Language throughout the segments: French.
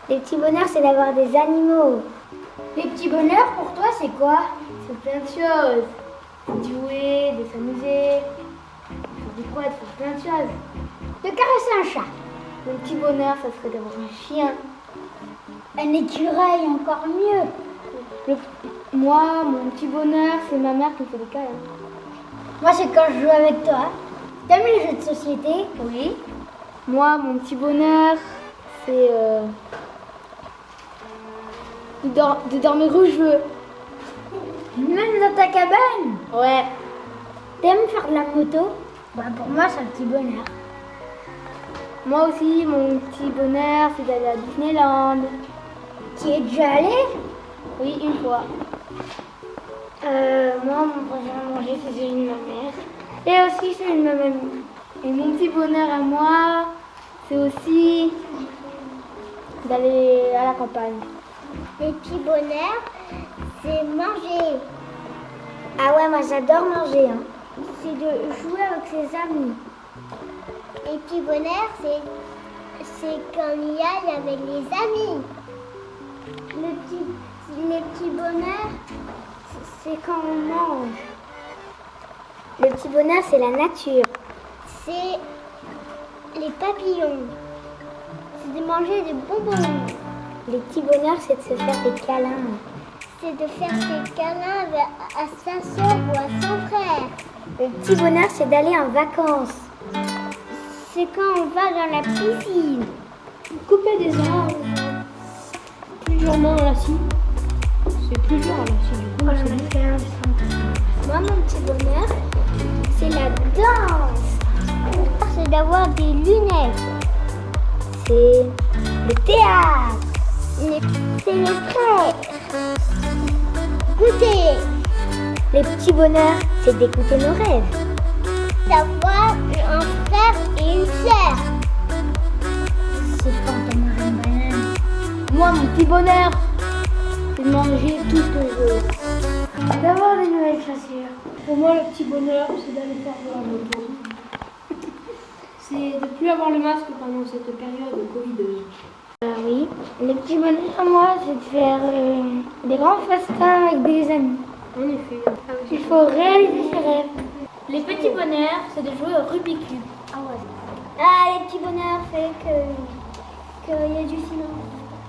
Les petits bonheurs, c'est d'avoir des animaux. Les petits bonheurs, pour toi, c'est quoi? C'est plein de choses. De jouer, de s'amuser, de quoi, de faire plein de choses. De caresser un chat. Mon petit bonheur, ça serait d'avoir un chien. Un écureuil, encore mieux. Moi, mon petit bonheur, c'est ma mère qui me fait des câlins. Moi, c'est quand je joue avec toi. T'aimes les jeux de société? Oui. Moi, mon petit bonheur, c'est de dormir où je veux. Même dans ta cabane? Ouais. T'aimes faire de la moto? Bah, pour moi, c'est un petit bonheur. Moi aussi, mon petit bonheur, c'est d'aller à Disneyland. Tu y es déjà allé? Oui, une fois. Moi, mon préféré à manger, c'est celui de ma mère. Et aussi celui de ma mamie. Et mon petit bonheur à moi, c'est aussi d'aller à la campagne. Les petits bonheurs, c'est manger. Ah ouais, moi j'adore manger. C'est de jouer avec ses amis. Les petits bonheurs, c'est quand il y a avec les amis. Les petits bonheurs, c'est quand on mange. Le petit bonheur, c'est la nature. C'est les papillons. C'est de manger des bonbons. Les petits bonheurs, c'est de se faire des câlins. C'est de faire des câlins à sa soeur ou à son frère. Le petit bonheur, c'est d'aller en vacances. C'est quand on va dans la piscine. Couper des arbres. Plus durement à la scie. C'est plus dur à la scie du coup. Moi, mon petit bonheur, c'est la danse. C'est d'avoir des lunettes. C'est le théâtre. C'est les frères. Goûter. Les petits bonheurs, c'est d'écouter nos rêves. D'avoir un frère et une sœur. C'est quand on mange une banane. Moi, mon petit bonheur, c'est de manger tout ce que je veux. D'avoir des nouvelles chaussures. Pour moi, le petit bonheur, c'est d'aller faire de la moto. C'est de ne plus avoir le masque pendant cette période de Covid. Oui, le petit bonheur à moi, c'est de faire des grands festins avec des amis. En effet. Il faut réaliser ses rêves. Les petits bonheurs, c'est de jouer au Rubik's Cube. Ah ouais. Ah, les petits bonheurs, fait qu'il y a du silence.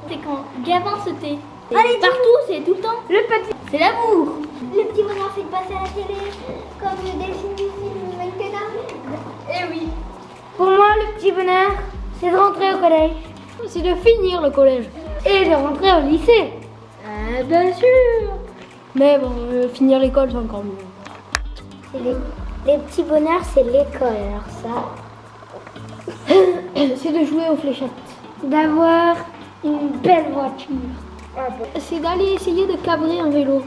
C'est quand Gavin se tait. Allez, partout, c'est tout le temps. Le petit. C'est l'amour. Le petit bonheur, c'est de passer à la télé, comme le Delphine du film maintenant. Eh oui. Pour moi, le petit bonheur, c'est de rentrer au collège. C'est de finir le collège. Et de rentrer au lycée. Bien sûr. Mais bon, finir l'école, c'est encore mieux. Les petits bonheurs, c'est l'école, alors ça. C'est de jouer aux fléchettes. D'avoir une belle voiture. C'est d'aller essayer de cabrer un vélo.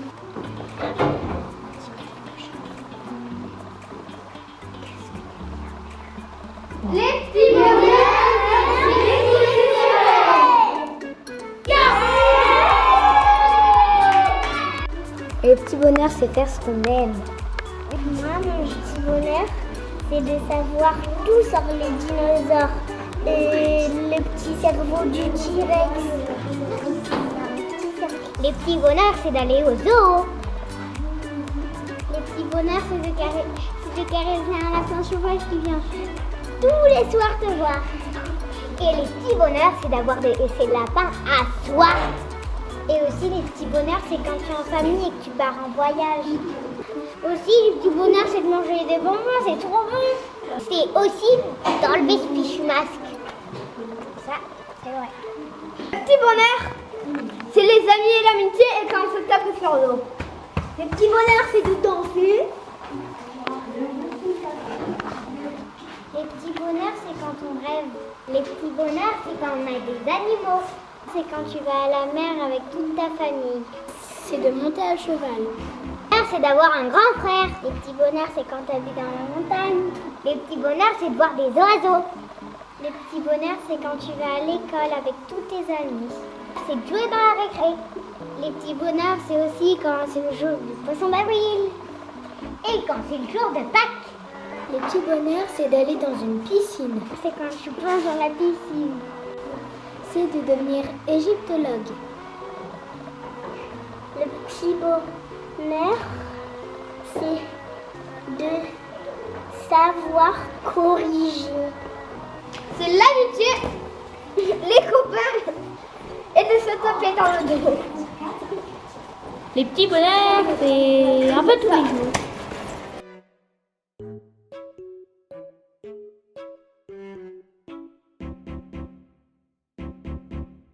Les petits bonheurs, c'est le petit bonheur, c'est faire ce qu'on aime. Moi, mon petit bonheur, c'est de savoir tout sur les dinosaures et le petit cerveau du T-Rex. Les petits bonheurs, c'est d'aller au zoo. Les petits bonheurs, c'est de caresser un lapin sauvage qui vient tous les soirs te voir. Et les petits bonheurs, c'est d'avoir ces lapins à soi. Et aussi, les petits bonheurs, c'est quand tu es en famille et que tu pars en voyage. Aussi, les petits bonheurs, c'est de manger des bonbons, c'est trop bon. C'est aussi d'enlever ce fichu masque. Ça, c'est vrai. Le petit bonheur, c'est les amis et l'amitié et quand on se tape sur le dos. Les petits bonheurs, c'est de danser. Les petits bonheurs, c'est quand on rêve. Les petits bonheurs, c'est quand on a des animaux. C'est quand tu vas à la mer avec toute ta famille. C'est de monter à cheval. C'est d'avoir un grand frère. Les petits bonheurs, c'est quand tu habites dans la montagne. Les petits bonheurs, c'est de voir des oiseaux. Les petits bonheurs, c'est quand tu vas à l'école avec tous tes amis. C'est de jouer dans la récré. Les petits bonheurs, c'est aussi quand c'est le jour du poisson d'avril. Et quand c'est le jour de Pâques. Le petit bonheur, c'est d'aller dans une piscine. C'est quand je plonge dans la piscine. C'est de devenir égyptologue. Le petit bonheur, c'est de savoir corriger. C'est l'amitié, les copains et de se taper dans le dos. Les petits bonheurs, c'est un peu tous les jours.